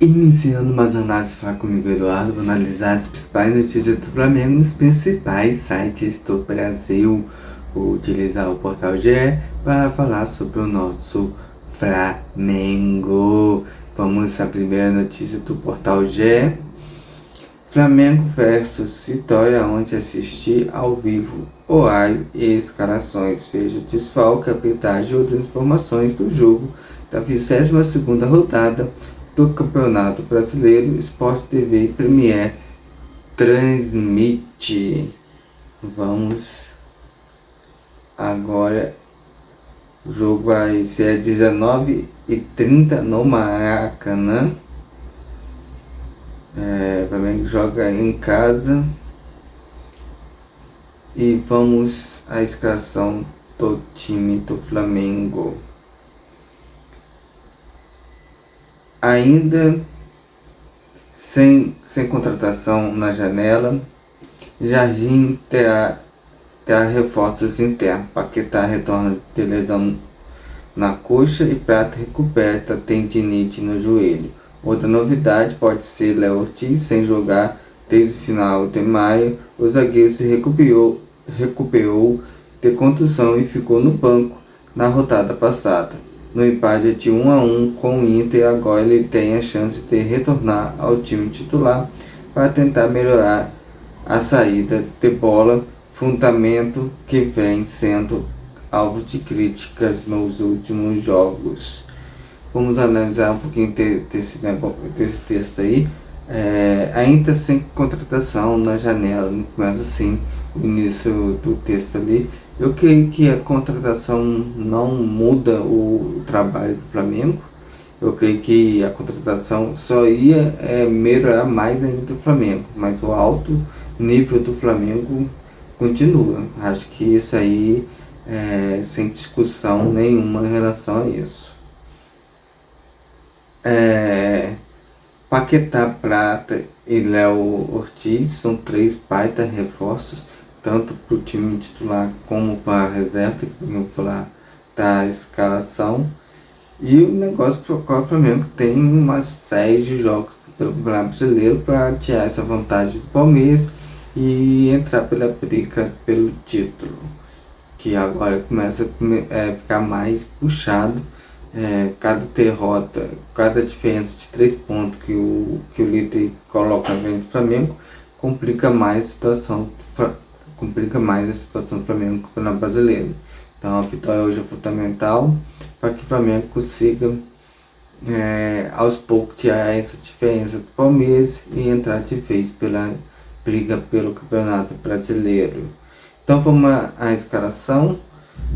Iniciando mais análise, falar comigo, Eduardo, vou analisar as principais notícias do Flamengo nos principais sites do Brasil. Vou utilizar o portal GE para falar sobre o nosso Flamengo. Vamos à primeira notícia do portal GE. Flamengo versus Vitória, onde assistir ao vivo, horário e escalações. Veja desfalque, arbitragem e outras informações do jogo da 22ª rodada do Campeonato Brasileiro. Sport TV e Premier transmite. Vamos agora. O jogo vai ser às 19h30 no Maracanã. O Flamengo joga em casa. E vamos à escalação do time do Flamengo. Ainda sem contratação na janela, Jardim terá reforços internos. Paquetá retorna de lesão na coxa e Prata recupera tendinite no joelho. Outra novidade pode ser Léo Ortiz sem jogar desde o final de maio. O zagueiro se recuperou de contusão e ficou no banco na rodada passada. No empate de 1-1 com o Inter, agora ele tem a chance de retornar ao time titular para tentar melhorar a saída de bola, fundamento que vem sendo alvo de críticas nos últimos jogos. Vamos analisar um pouquinho desse texto aí. Ainda sem contratação na janela, mas assim, o início do texto ali. Eu creio que a contratação não muda o trabalho do Flamengo. Eu creio que a contratação só ia melhorar mais ainda o Flamengo, mas o alto nível do Flamengo continua. Acho que isso aí sem discussão nenhuma em relação a isso. Paquetá, Prata e Léo Ortiz são 3 baita reforços, tanto para o time titular como para a reserva, que eu vou falar da escalação. E o negócio para o qual o Flamengo tem uma série de jogos pelo Campeonato Brasileiro para tirar essa vantagem do Palmeiras e entrar pela briga pelo título, que agora começa a ficar mais puxado. Cada derrota, cada diferença de 3 pontos que o líder coloca na frente do Flamengo complica mais a situação do Flamengo no Campeonato Brasileiro. Então a vitória hoje é fundamental para que o Flamengo consiga aos poucos tirar essa diferença do Palmeiras e entrar de vez pela briga pelo Campeonato Brasileiro. Então vamos à escalação.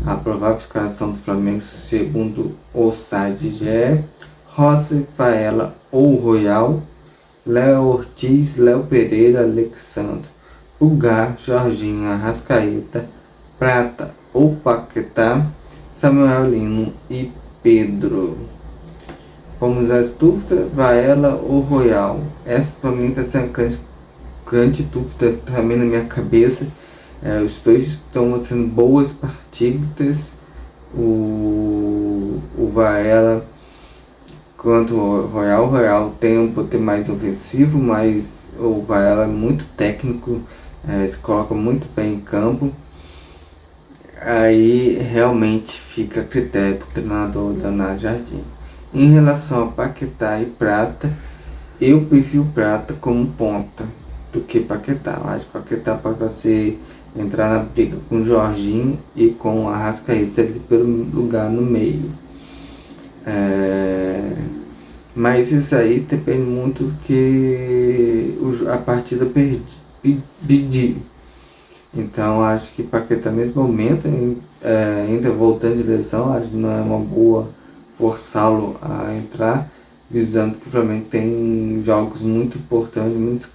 A provável escalação do Flamengo segundo o site GE: Rossi, Faela ou Royal, Léo Ortiz, Léo Pereira, Alexandre, Pulgar, Jorginho, Arrascaeta, Prata ou Paquetá, Samuel Lino e Pedro. Vamos às dúvidas: Faela ou Royal? Essa para mim está sendo grande dúvida também na minha cabeça. Os dois estão sendo boas partidas. O Varela quanto o Royal tem um poder mais ofensivo, mas o Varela é muito técnico, se coloca muito bem em campo. Aí realmente fica a critério do treinador Leonardo Jardim. Em relação a Paquetá e Prata, eu prefiro Prata como ponta do que Paquetá. Eu acho que Paquetá pode entrar na briga com o Jorginho e com o Arrascaeta ali pelo lugar no meio. Mas isso aí depende muito do que a partida pedir. Então acho que Paquetá nesse momento, ainda voltando de lesão, acho que não é uma boa forçá-lo a entrar, visando que o Flamengo tem jogos muito importantes, muito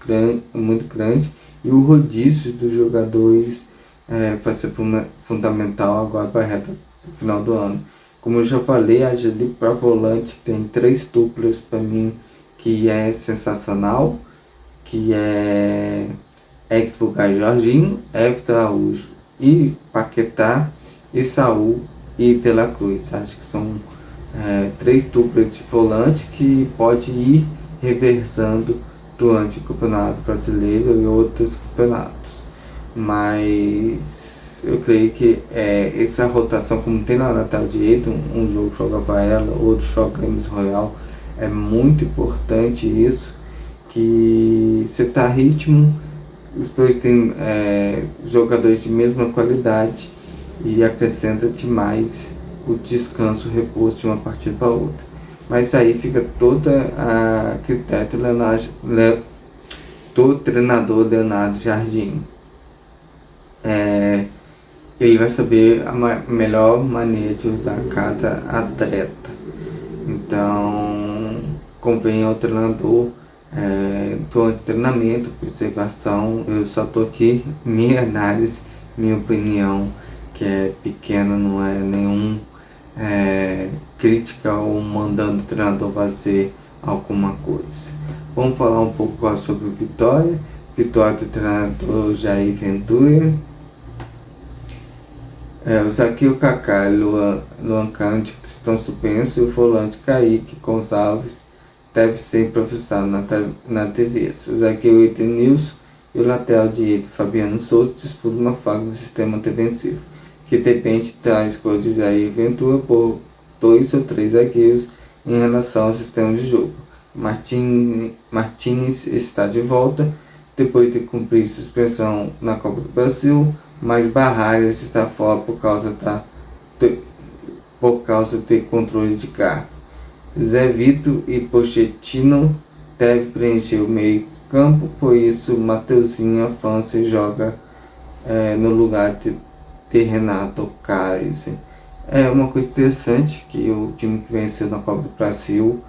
grandes, e o rodízio dos jogadores vai ser fundamental agora para a reta do final do ano. Como eu já falei, a Angeli para volante tem 3 duplas para mim que é sensacional, que é Pulgar e Jorginho, Everton Araújo e Paquetá, e Saul e De La Cruz. Acho que são 3 duplas de volante que pode ir reversando durante o Campeonato Brasileiro e outros campeonatos. Mas eu creio que essa rotação, como tem na lateral direita, um jogo joga Varela, outro joga Emerson Royal, é muito importante isso, que você tá ritmo, os dois têm jogadores de mesma qualidade e acrescenta demais o descanso, o repouso de uma partida para outra. Mas aí fica toda a critério do treinador Leonardo Jardim. Ele vai saber a melhor maneira de usar cada atleta. Então, convém ao treinador, durante o treinamento, observação. Eu só estou aqui, minha análise, minha opinião, que é pequena, não é nenhum crítica ou mandando o treinador fazer alguma coisa. Vamos falar um pouco sobre o Vitória. Vitória do treinador Jair Ventura. O Zaqueu, Kaká e Luan Cândido estão suspensos e o volante Kaique Gonçalves deve ser improvisado na TV. O Zaqueu Edenilson e o lateral direito Fabiano Souza disputam uma vaga do sistema defensivo, que depende da escolha de Jair Ventura por 2 ou 3 zagueiros em relação ao sistema de jogo. Martínez está de volta depois de cumprir suspensão na Copa do Brasil, mas Barrales está fora por causa de controle de cargo. Zé Vito e Pochettino devem preencher o meio campo, por isso Mateuzinho avança e joga no lugar de Renato Kaiser. É uma coisa interessante que o time que venceu na Copa do Brasil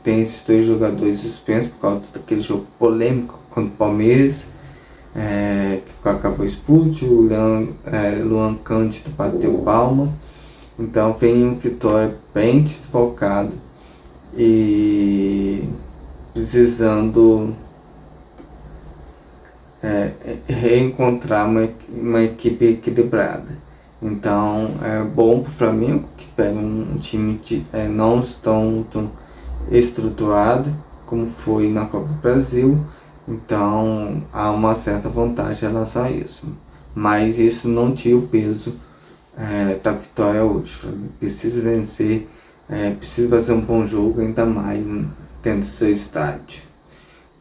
tem esses 2 jogadores suspensos por causa daquele jogo polêmico contra o Palmeiras, que acabou expulso. O Luan Cândido bateu palma. Então vem um Vitória bem desfocado e precisando reencontrar uma equipe equilibrada. Então é bom para o Flamengo, que pega um time não tão estruturado como foi na Copa do Brasil. Então há uma certa vantagem em relação a isso. Mas isso não tira o peso da vitória hoje. O Flamengo precisa vencer, precisa fazer um bom jogo, ainda mais dentro do seu estádio.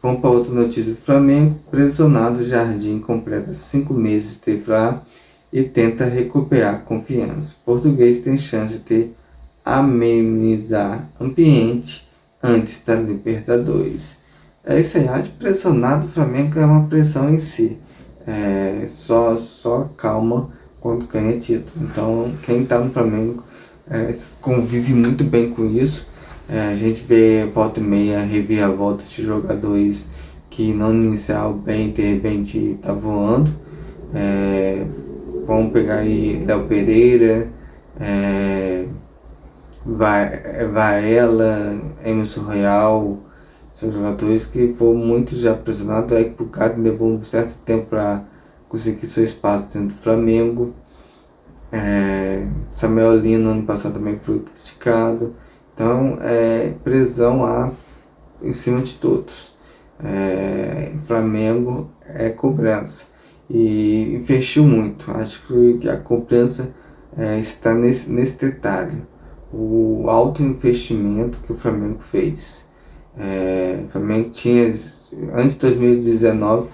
Vamos para outra notícia do Flamengo. Pressionado, Jardim completa 5 meses de VAR e tenta recuperar a confiança. O português tem chance de amenizar ambiente antes da Libertadores. É isso aí, acho que pressionado, o Flamengo é uma pressão em si. Só calma quando ganha título. Então quem está no Flamengo convive muito bem com isso. A gente vê volta e meia reviravolta de jogadores que não iniciaram bem, de repente tá voando. Vamos pegar aí Léo Pereira, Varela, Emerson Royal. São jogadores que foram muito já pressionados. O Eric Pulgar levou um certo tempo para conseguir seu espaço dentro do Flamengo. Samuel Lino ano passado também foi criticado. Então pressão em cima de todos. Flamengo é cobrança e investiu muito. Acho que a cobrança está nesse detalhe, o alto investimento que o Flamengo fez. O Flamengo tinha, antes de 2019,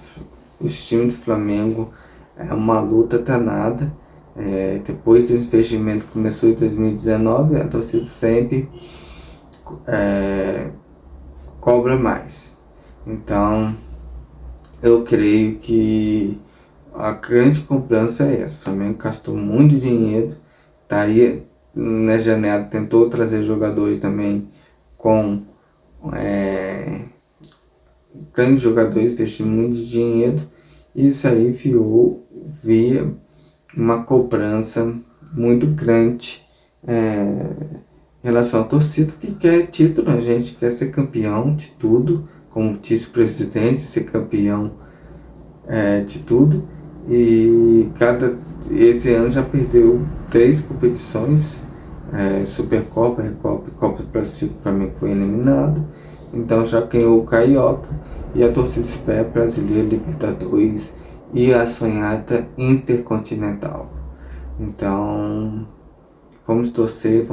os times do Flamengo uma luta danada. Depois do investimento que começou em 2019, a torcida sempre cobra mais. Então eu creio que a grande cobrança é essa. O Flamengo gastou muito dinheiro, tá aí na janela, tentou trazer jogadores também com grandes jogadores, investindo muito dinheiro. Isso aí via uma cobrança muito grande em relação à torcida que quer título. A gente quer ser campeão de tudo, como disse o presidente, ser campeão de tudo. E esse ano já perdeu 3 competições, Supercopa, Recopa e Copa do Brasil, que o Flamengo foi eliminado. Então já ganhou o Carioca e a torcida espera Brasileiro, Libertadores e a sonhada Intercontinental. Então vamos torcer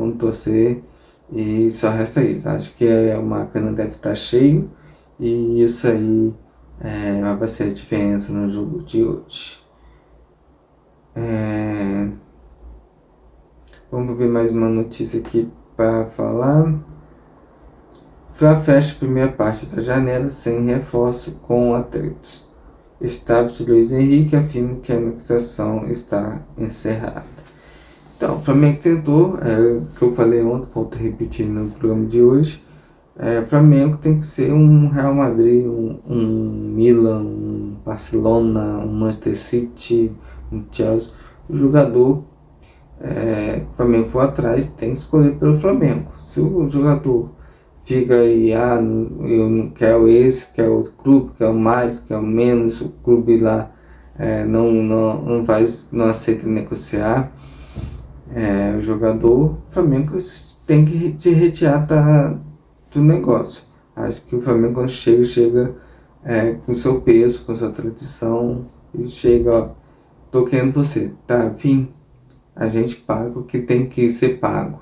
e só resta isso. Acho que o Maracanã deve estar cheio e isso aí vai ser a diferença no jogo de hoje. Vamos ver mais uma notícia aqui para falar. Fla fecha a primeira parte da janela sem reforço com atritos. Staff de Luiz Henrique afirma que a negociação está encerrada. Então, o Flamengo tentou, o que eu falei ontem, volto a repetir no programa de hoje. O Flamengo tem que ser um Real Madrid, um Milan, um Barcelona, um Manchester City, um Chelsea. O jogador o Flamengo for atrás, tem que escolher pelo Flamengo. Se o jogador fica aí, eu não quero esse, quero outro clube, quero mais, quero menos, o clube lá não aceita negociar, o jogador, o Flamengo tem que se retirar do negócio. Acho que o Flamengo quando chega com seu peso, com sua tradição, e chega, ó, tô querendo você, tá, enfim, a gente paga o que tem que ser pago.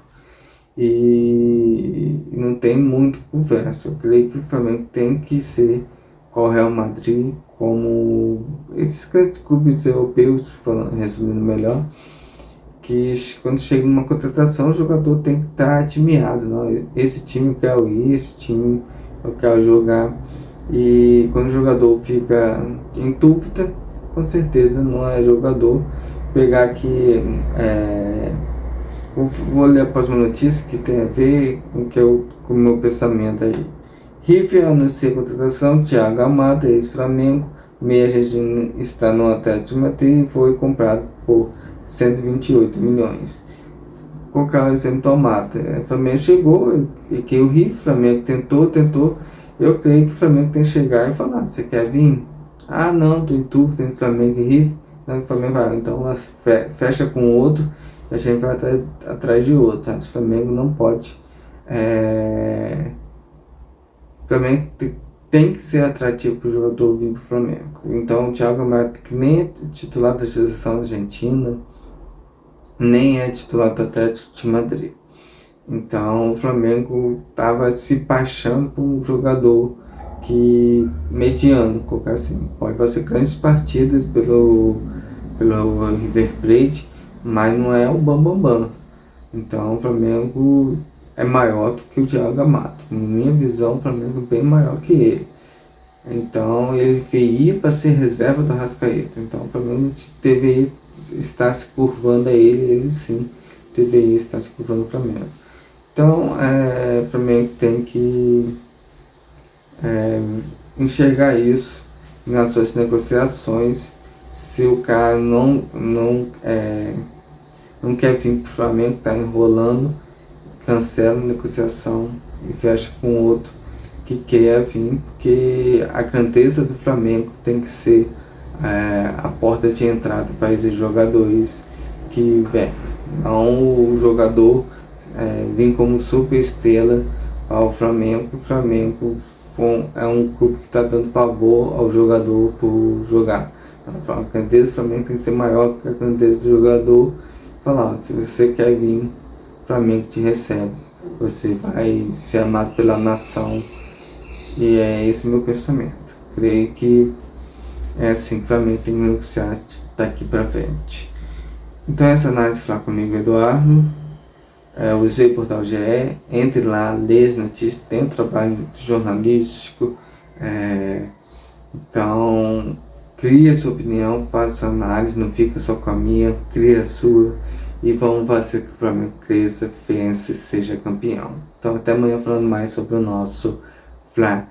E não tem muito conversa. Eu creio que o Flamengo tem que ser com o Real Madrid, como esses grandes clubes europeus, resumindo melhor, que quando chega numa contratação o jogador tem que estar admirado, não? Esse time eu quero ir, esse time eu quero jogar. E quando o jogador fica em dúvida, com certeza não é jogador. Pegar aqui, vou ler a próxima notícia que tem a ver com o meu pensamento aí. River anuncia a contratação, Thiago Amado, ex-Flamengo, meia argentino, está no Atlético de Madrid e foi comprado por 128 milhões. Com o Carlos sempre tomado. O Flamengo chegou, e que o River, o Flamengo tentou. Eu creio que o Flamengo tem que chegar e falar: você quer vir? Ah, não, tô em dúvida entre Flamengo e River. Não, o Flamengo vai, então fecha com outro e a gente vai atrás de outro. Tá? O Flamengo não pode. O Flamengo tem que ser atrativo para o jogador vir para o Flamengo. Então o Thiago Amado, que nem é titular da seleção argentina, nem é titular do Atlético de Madrid. Então o Flamengo estava se baixando por um jogador que mediano, colocar assim, pode fazer grandes partidas pelo River Plate, mas não é o bambambam. Então o Flamengo é maior do que o Thiago Amado. Na minha visão, o Flamengo é bem maior que ele. Então ele veio para ser reserva do Arrascaeta. Então o Flamengo deveria estar se curvando a ele sim deveria estar se curvando ao Flamengo. Então o Flamengo tem que enxergar isso nas suas negociações. Se o cara não quer vir para o Flamengo, está enrolando, cancela a negociação e fecha com outro que quer vir, porque a grandeza do Flamengo tem que ser a porta de entrada para esses jogadores que não o jogador vir como super estrela ao Flamengo. O Flamengo é um clube que está dando favor ao jogador por jogar. A grandeza do Flamengo tem que ser maior que a grandeza do jogador. Falar, se você quer vir, o Flamengo te recebe. Você vai ser amado pela nação. E é esse meu pensamento. Creio que é assim que o Flamengo tem que negociar daqui para frente. Então essa análise foi comigo, Eduardo. Usei o portal GE, entre lá, lê as notícias, tem um trabalho jornalístico. Então, cria a sua opinião, faça sua análise, não fica só com a minha, cria a sua. E vamos fazer que o Flamengo cresça, pense e seja campeão. Então até amanhã falando mais sobre o nosso Flamengo.